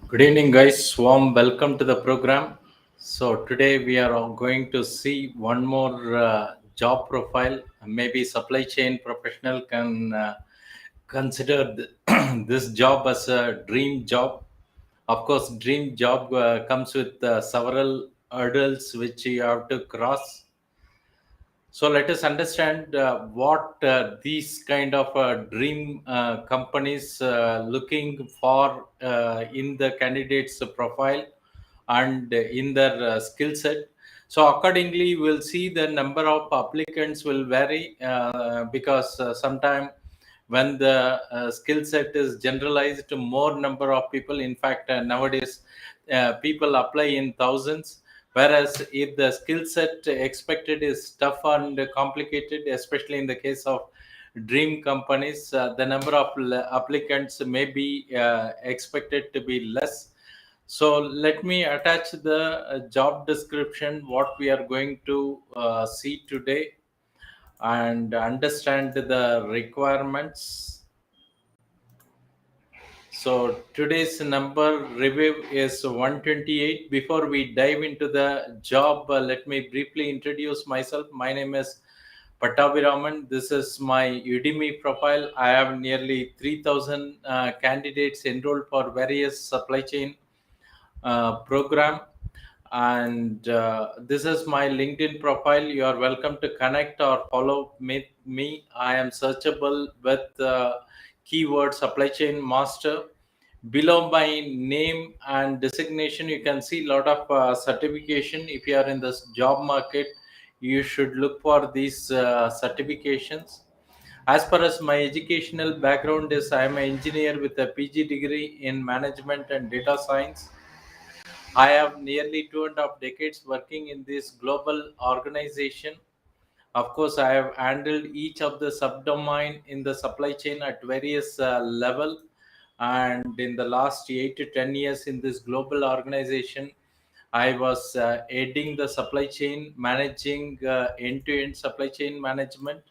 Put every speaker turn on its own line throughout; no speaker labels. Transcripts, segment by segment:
Good evening, guys. Warm welcome to the program. So, today we are all going to see one more job profile. Maybe supply chain professional can consider this job as a dream job. Of course, dream job comes with several hurdles which you have to cross. So let us understand what these kind of dream companies looking for in the candidate's profile and in their skill set. So accordingly, we'll see the number of applicants will vary because sometime when the skill set is generalized to more number of people. In fact, nowadays people apply in thousands. Whereas if the skill set expected is tough and complicated, especially in the case of dream companies, the number of applicants may be expected to be less. So let me attach the job description, what we are going to see today, and understand the requirements. So today's number review is 128. Before we dive into the job, let me briefly introduce myself. My name is Pattabhiraman. This is my Udemy profile. I have nearly 3,000 candidates enrolled for various supply chain program, and this is my LinkedIn profile. You are welcome to connect or follow me. I am searchable with keyword supply chain master. Below my name and designation, you can see a lot of certification. If you are in this job market, you should look for these certifications. As far as my educational background is, I am an engineer with a PG degree in management and data science. I have nearly 2.5 decades working in this global organization. Of course, I have handled each of the subdomain in the supply chain at various level. And in the last 8 to 10 years in this global organization, I was heading the supply chain, managing end-to-end supply chain management.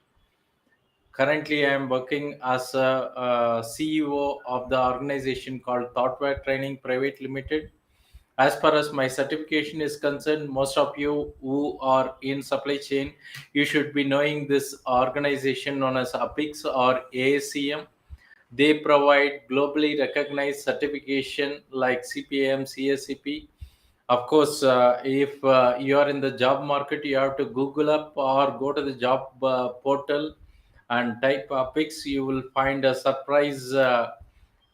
Currently, I am working as a CEO of the organization called Thoughtware Training Private Limited. As far as my certification is concerned, most of you who are in supply chain, you should be knowing this organization known as APIX or ASCM. They provide globally recognized certification like CPM, CSCP. Of course, if you are in the job market, you have to Google up or go to the job portal and type APIX. You will find a surprise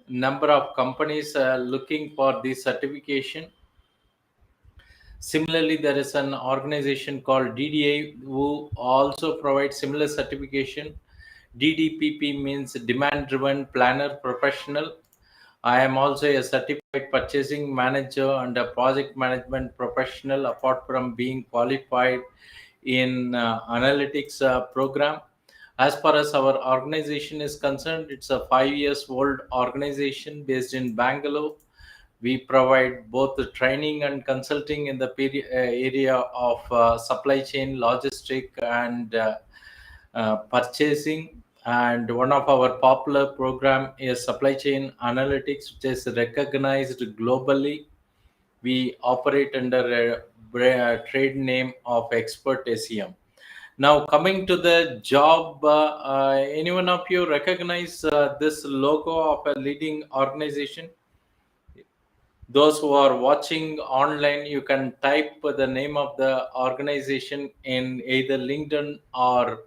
number of companies looking for this certification. Similarly, there is an organization called DDA who also provides similar certification. DDPP means Demand Driven Planner Professional. I am also a certified purchasing manager and a project management professional, apart from being qualified in analytics program. As far as our organization is concerned, it's a 5 years old organization based in Bangalore. We provide both the training and consulting in the area of supply chain, logistic, and purchasing. And one of our popular program is supply chain analytics, which is recognized globally. We operate under a trade name of Expert SEM. Now, coming to the job, any one of you recognize this logo of a leading organization? Those who are watching online, you can type the name of the organization in either LinkedIn or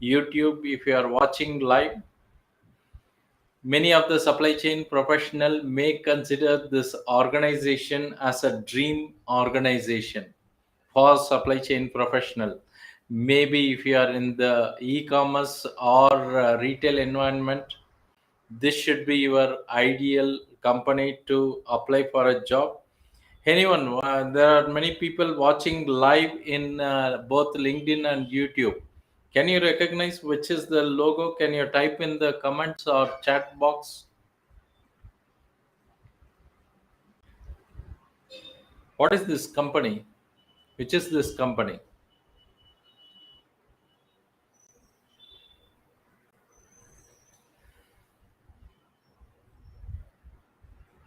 YouTube. If you are watching live, many of the supply chain professional may consider this organization as a dream organization for supply chain professional. Maybe if you are in the e-commerce or retail environment, this should be your ideal company to apply for a job. Anyone, there are many people watching live in both LinkedIn and YouTube. Can you recognize which is the logo? Can you type in the comments or chat box? What is this company? Which is this company?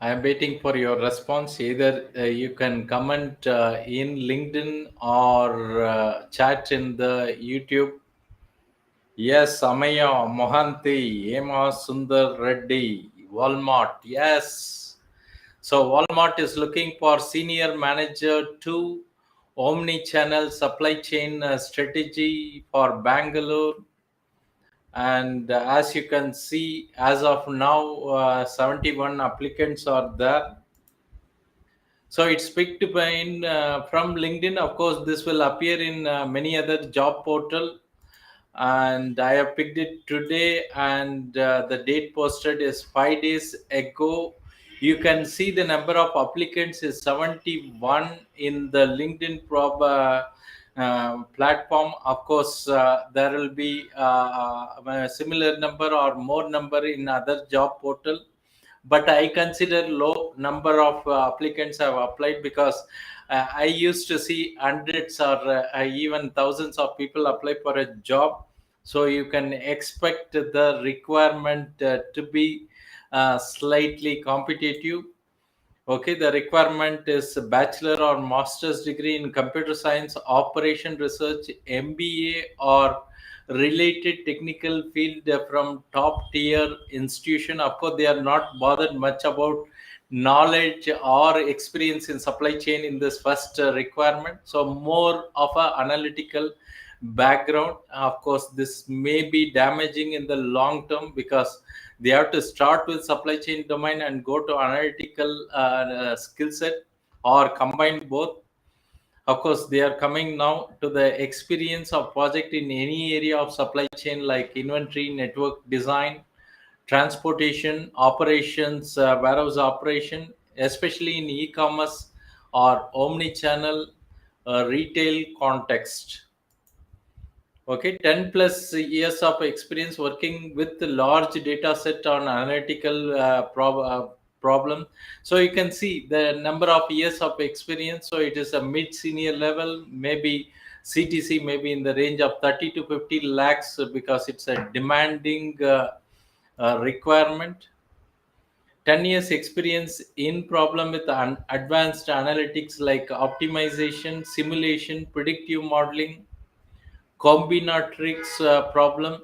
I am waiting for your response. Either you can comment in LinkedIn or chat in the YouTube. Yes, Amaya Mohanty, Ema Sundar Reddy, Walmart. Yes. So Walmart is looking for senior manager to omni-channel supply chain strategy for Bangalore. And as you can see, as of now, 71 applicants are there. So it's picked by from LinkedIn. Of course, this will appear in many other job portal, and I have picked it today. And the date posted is 5 days ago. You can see the number of applicants is 71 in the LinkedIn platform. Of course, there will be a similar number or more number in other job portal, but I consider low number of applicants have applied, because I used to see hundreds or even thousands of people apply for a job. So you can expect the requirement to be slightly competitive. Okay, the requirement is a bachelor or master's degree in computer science, operation research, MBA, or related technical field from top tier institution. Of course, they are not bothered much about knowledge or experience in supply chain in this first requirement. So more of a analytical background. Of course, this may be damaging in the long term, because they have to start with supply chain domain and go to analytical skill set, or combine both. Of course, they are coming now to the experience of project in any area of supply chain, like inventory, network design, transportation, operations, warehouse operation, especially in e-commerce or omni-channel retail context. Okay, 10 plus years of experience working with the large data set on analytical problem. So you can see the number of years of experience. So it is a mid senior level, maybe CTC, maybe in the range of 30 to 50 lakhs, because it's a demanding requirement. 10 years experience in problem with advanced analytics like optimization, simulation, predictive modeling, combinatorics problem.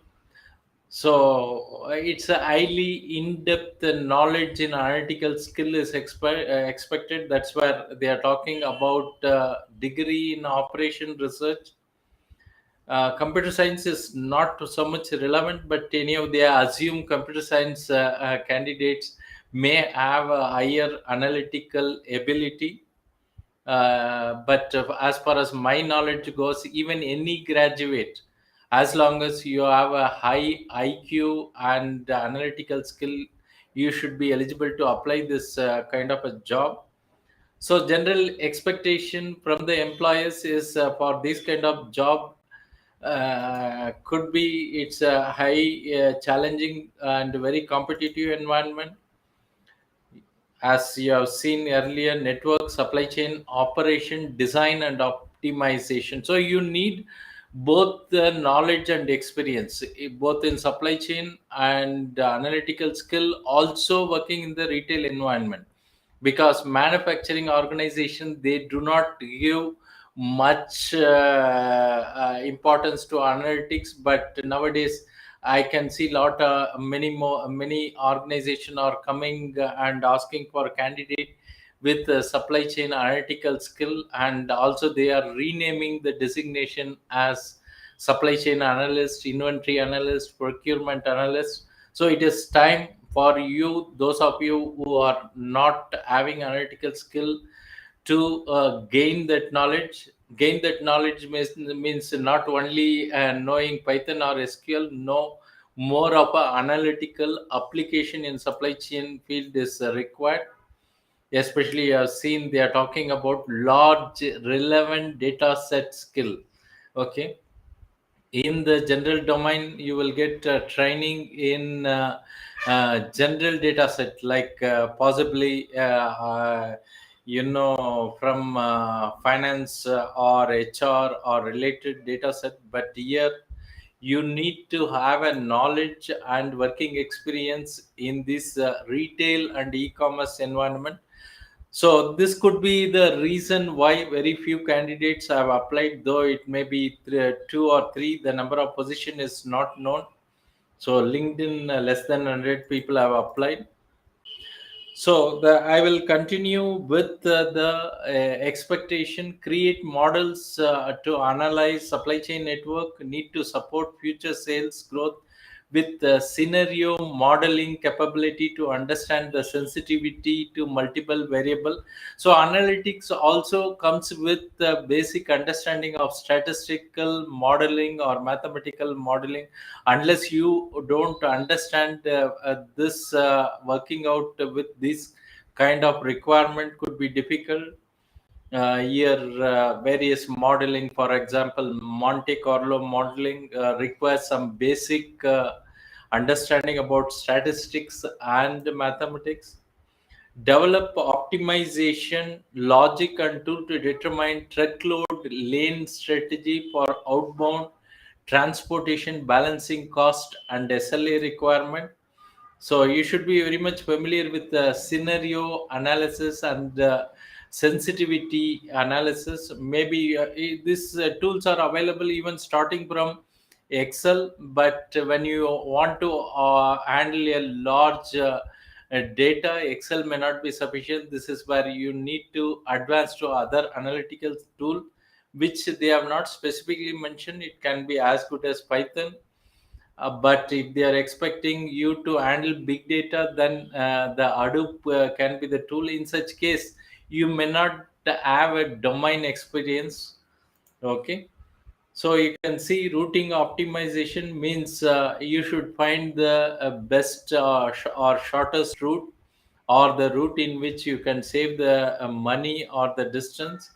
So it's a highly in-depth knowledge in analytical skill is expected. That's where they are talking about degree in operation research. Computer science is not so much relevant, but any of they assume computer science candidates may have a higher analytical ability. But as far as my knowledge goes, even any graduate, as long as you have a high IQ and analytical skill, you should be eligible to apply this kind of a job. So general expectation from the employers is for this kind of job, could be it's a high challenging and very competitive environment. As you have seen earlier, network, supply chain, operation, design, and optimization. So you need both the knowledge and experience, both in supply chain and analytical skill, also working in the retail environment, because manufacturing organization, they do not give much importance to analytics. But nowadays I can see lot many organization are coming and asking for candidate with supply chain analytical skill, and also they are renaming the designation as supply chain analyst, inventory analyst, procurement analyst. So it is time for you, those of you who are not having analytical skill, to gain that knowledge means not only knowing Python or SQL. No, more of a analytical application in supply chain field is required. Especially you have seen they are talking about large relevant data set skill. Okay, in the general domain you will get training in general data set, like possibly from finance or HR or related data set. But here you need to have a knowledge and working experience in this retail and e-commerce environment. So this could be the reason why very few candidates have applied, though it may be two or three. The number of position is not known. So LinkedIn, less than 100 people have applied. So I will continue with the expectation. Create models to analyze supply chain network. Need to support future sales growth with scenario modeling capability to understand the sensitivity to multiple variable. So analytics also comes with the basic understanding of statistical modeling or mathematical modeling. Unless you don't understand this working out with this kind of requirement could be difficult. Here various modeling, for example Monte Carlo modeling, requires some basic understanding about statistics and mathematics. Develop optimization logic and tool to determine truckload lane strategy for outbound transportation, balancing cost and SLA requirement. So you should be very much familiar with the scenario analysis and sensitivity analysis. Maybe these tools are available even starting from Excel, but when you want to handle a large data, Excel may not be sufficient. This is where you need to advance to other analytical tool, which they have not specifically mentioned. It can be as good as Python, but if they are expecting you to handle big data, then the Hadoop can be the tool. In such case, you may not have a domain experience. Okay, so you can see routing optimization means you should find the best or shortest route, or the route in which you can save the money or the distance.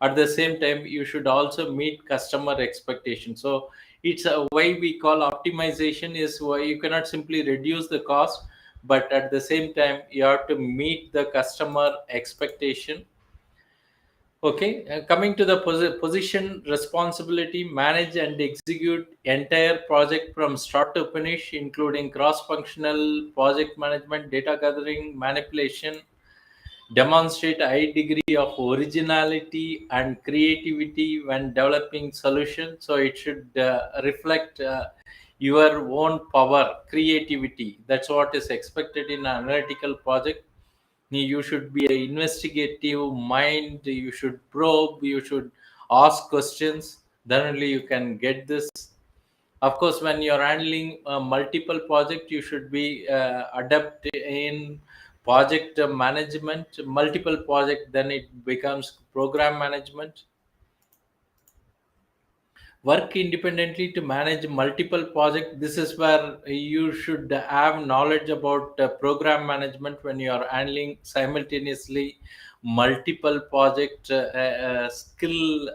At the same time, you should also meet customer expectation. So it's a way we call optimization is why you cannot simply reduce the cost, but at the same time you have to meet the customer expectation. Okay, coming to the position responsibility, manage and execute entire project from start to finish, including cross-functional project management, data gathering, manipulation. Demonstrate a high degree of originality and creativity when developing solutions. So it should reflect your own power, creativity. That's what is expected in an analytical project. You should be an investigative mind, you should probe, you should ask questions, then only you can get this. Of course, when you're handling multiple project, you should be adept in project management. Multiple project, then it becomes program management. Work independently to manage multiple projects. This is where you should have knowledge about program management when you are handling simultaneously multiple project skill.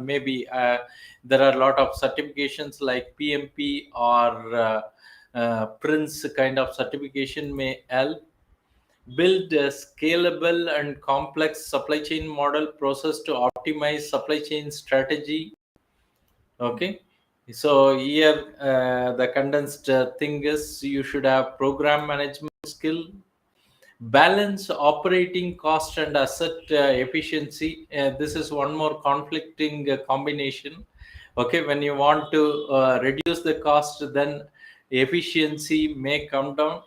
Maybe there are a lot of certifications like PMP or Prince kind of certification may help. Build a scalable and complex supply chain model process to optimize supply chain strategy. Okay, so here the condensed thing is you should have program management skill, balance operating cost and asset efficiency. This is one more conflicting combination. Okay, when you want to reduce the cost, then efficiency may come down.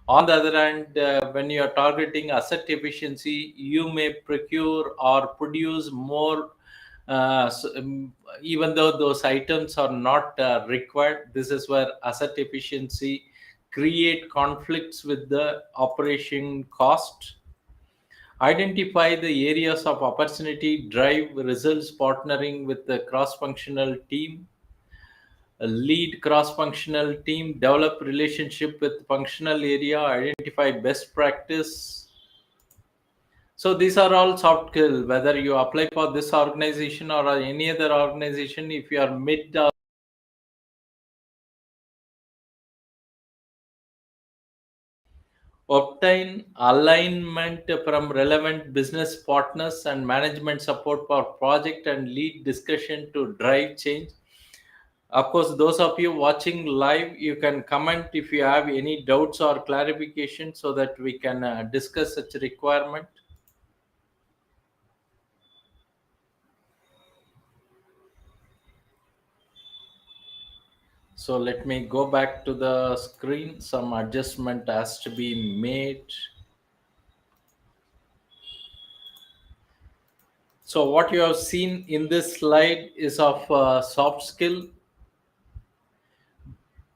On the other hand, when you are targeting asset efficiency, you may procure or produce more, even though those items are not required. This is where asset efficiency create conflicts with the operation cost. Identify the areas of opportunity, drive results, partnering with the cross-functional team. Lead cross-functional team, develop relationship with functional area, identify best practice. So these are all soft skill. Whether you apply for this organization or any other organization, if you are mid obtain alignment from relevant business partners and management support for project and lead discussion to drive change. Of course, those of you watching live, you can comment if you have any doubts or clarification so that we can discuss such a requirement. So let me go back to the screen. Some adjustment has to be made. So what you have seen in this slide is of soft skill.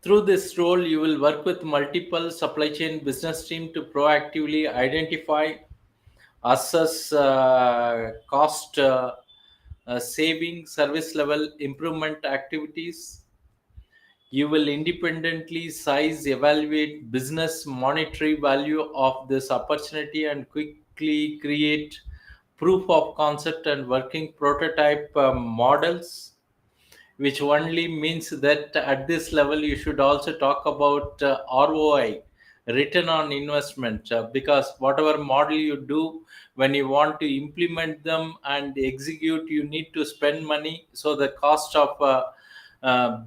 Through this role, you will work with multiple supply chain business team to proactively identify, assess cost saving, service level improvement activities. You will independently size, evaluate business monetary value of this opportunity and quickly create proof of concept and working prototype models, which only means that at this level you should also talk about ROI, return on investment, because whatever model you do, when you want to implement them and execute, you need to spend money. So the cost of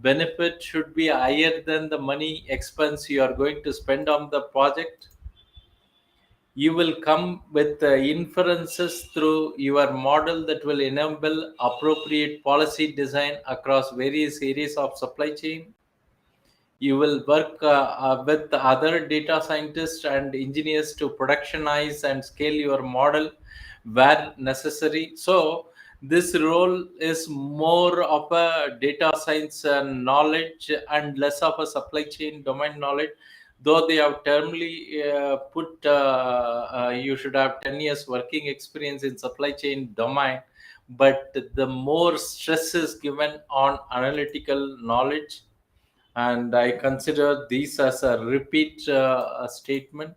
benefit should be higher than the money expense you are going to spend on the project. You will come with inferences through your model that will enable appropriate policy design across various areas of supply chain. You will work with other data scientists and engineers to productionize and scale your model where necessary. So this role is more of a data science knowledge and less of a supply chain domain knowledge, though they have termly put you should have 10 years working experience in supply chain domain, but the more stress is given on analytical knowledge, and I consider these as a repeat statement.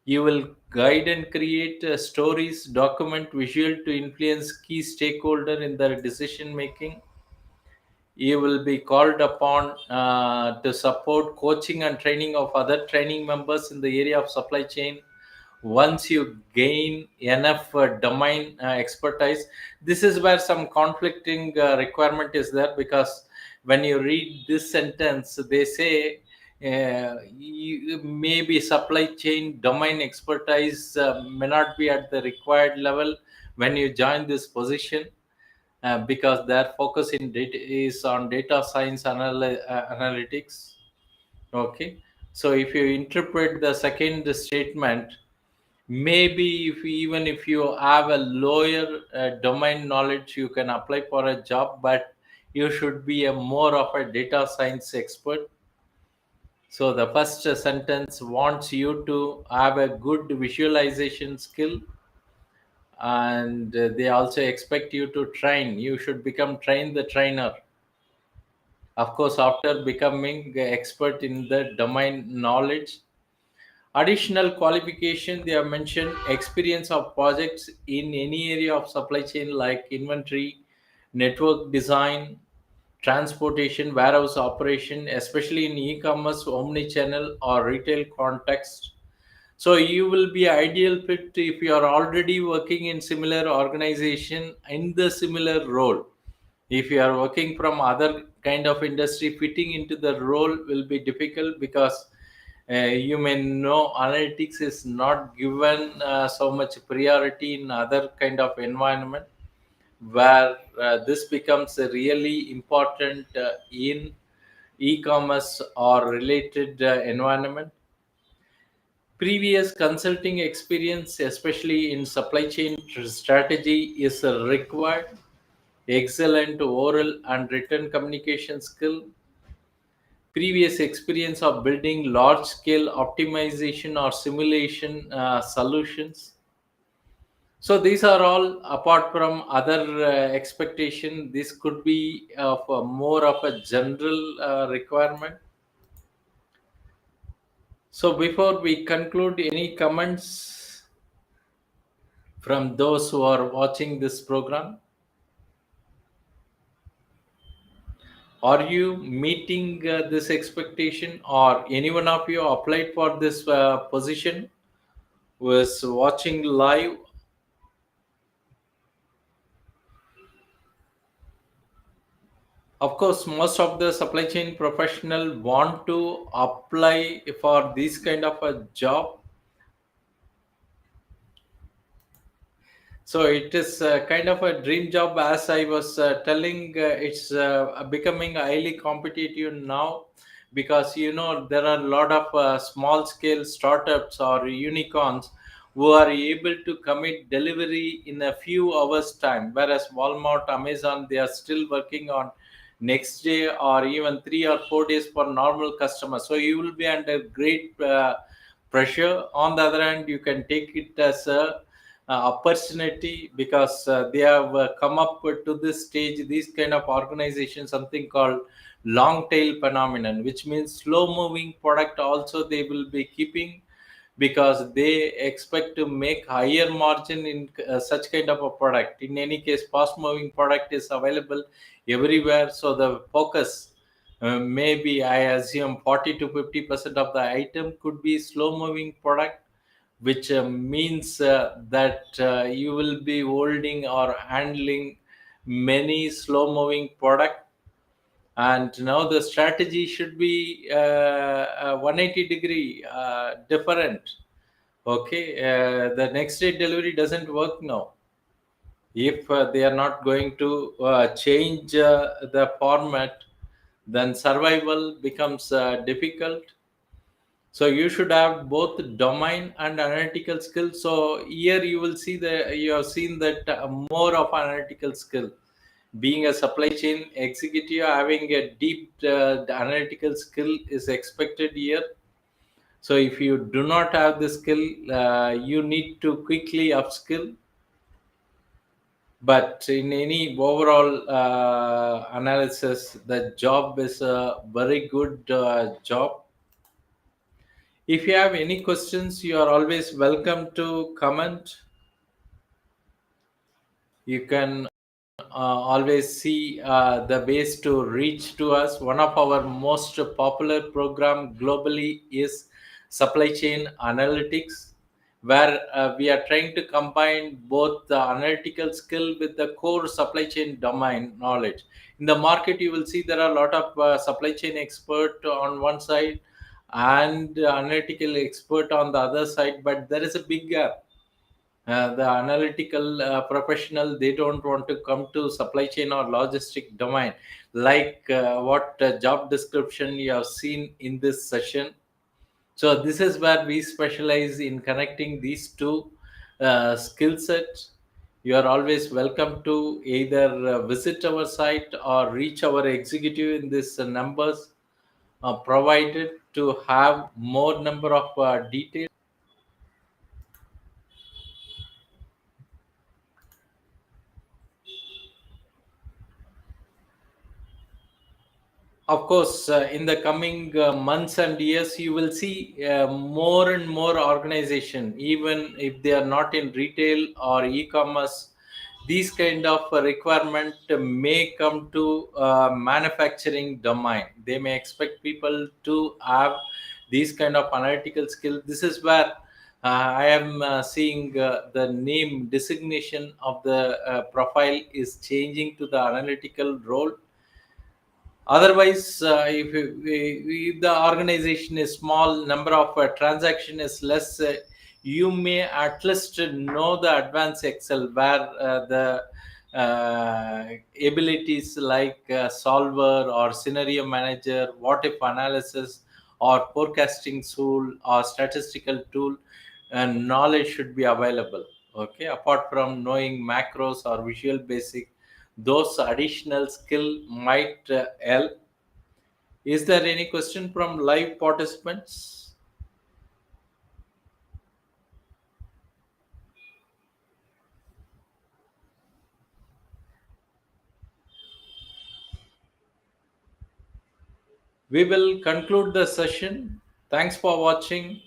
You will guide and create stories, document visual to influence key stakeholder in their decision making. You will be called upon to support coaching and training of other training members in the area of supply chain. Once you gain enough domain expertise, this is where some conflicting requirement is there, because when you read this sentence, they say maybe supply chain domain expertise may not be at the required level when you join this position, because their focus in data is on data science analytics. Okay, so if you interpret the second statement, maybe if even if you have a lower domain knowledge, you can apply for a job, but you should be a more of a data science expert. So the first sentence wants you to have a good visualization skill, and they also expect you to train. You should become train the trainer, of course, after becoming expert in the domain knowledge. Additional qualification, they have mentioned experience of projects in any area of supply chain like inventory, network design, transportation, warehouse operation, especially in e-commerce, omni-channel or retail context. So you will be ideal fit if you are already working in similar organization in the similar role. If you are working from other kind of industry, fitting into the role will be difficult, because you may know analytics is not given so much priority in other kind of environment, where this becomes really important in e-commerce or related environment. Previous consulting experience, especially in supply chain strategy, is required. Excellent oral and written communication skill. Previous experience of building large scale optimization or simulation solutions. So these are all apart from other expectation. This could be of more of a general requirement. So before we conclude, any comments from those who are watching this program? Are you meeting this expectation, or any one of you applied for this position was watching live? Of course, most of the supply chain professional want to apply for this kind of a job. So it is kind of a dream job, as I was telling. It's becoming highly competitive now, because there are a lot of small scale startups or unicorns who are able to commit delivery in a few hours time, whereas Walmart, Amazon, they are still working on next day or even 3 or 4 days for normal customers. So you will be under great pressure. On the other hand, you can take it as a opportunity, because they have come up to this stage, these kind of organizations, something called long tail phenomenon, which means slow moving product also they will be keeping, because they expect to make higher margin in such kind of a product. In any case, fast moving product is available everywhere, so the focus, maybe I assume 40 to 50% of the item could be slow moving product, which means that you will be holding or handling many slow moving product. And now the strategy should be 180-degree different. Okay, the next day delivery doesn't work now. If they are not going to change the format, then survival becomes difficult. So you should have both domain and analytical skills. So here you will see that you have seen that more of analytical skill. Being a supply chain executive, having a deep analytical skill is expected here. So if you do not have the skill, you need to quickly upskill. But in any overall analysis, the job is a very good job. If you have any questions, you are always welcome to comment. You can always see the ways to reach to us. One of our most popular program globally is supply chain analytics, where we are trying to combine both the analytical skill with the core supply chain domain knowledge. In the market, you will see there are a lot of supply chain expert on one side and analytical expert on the other side, but there is a big gap. The analytical professional, they don't want to come to supply chain or logistic domain, like what job description you have seen in this session. So this is where we specialize in connecting these two skill sets. You are always welcome to either visit our site or reach our executive in this numbers provided to have more number of details. Of course, in the coming months and years, you will see more and more organization, even if they are not in retail or e-commerce. These kind of requirement may come to manufacturing domain. They may expect people to have these kind of analytical skills. This is where I am seeing the name designation of the profile is changing to the analytical role. Otherwise, if the organization is small, number of transaction is less, you may at least know the advanced Excel, where the abilities like solver or scenario manager, what if analysis, or forecasting tool or statistical tool, and knowledge should be available. Okay, apart from knowing macros or visual basic, those additional skill might help. Is there any question from live participants? We will conclude the session. Thanks for watching.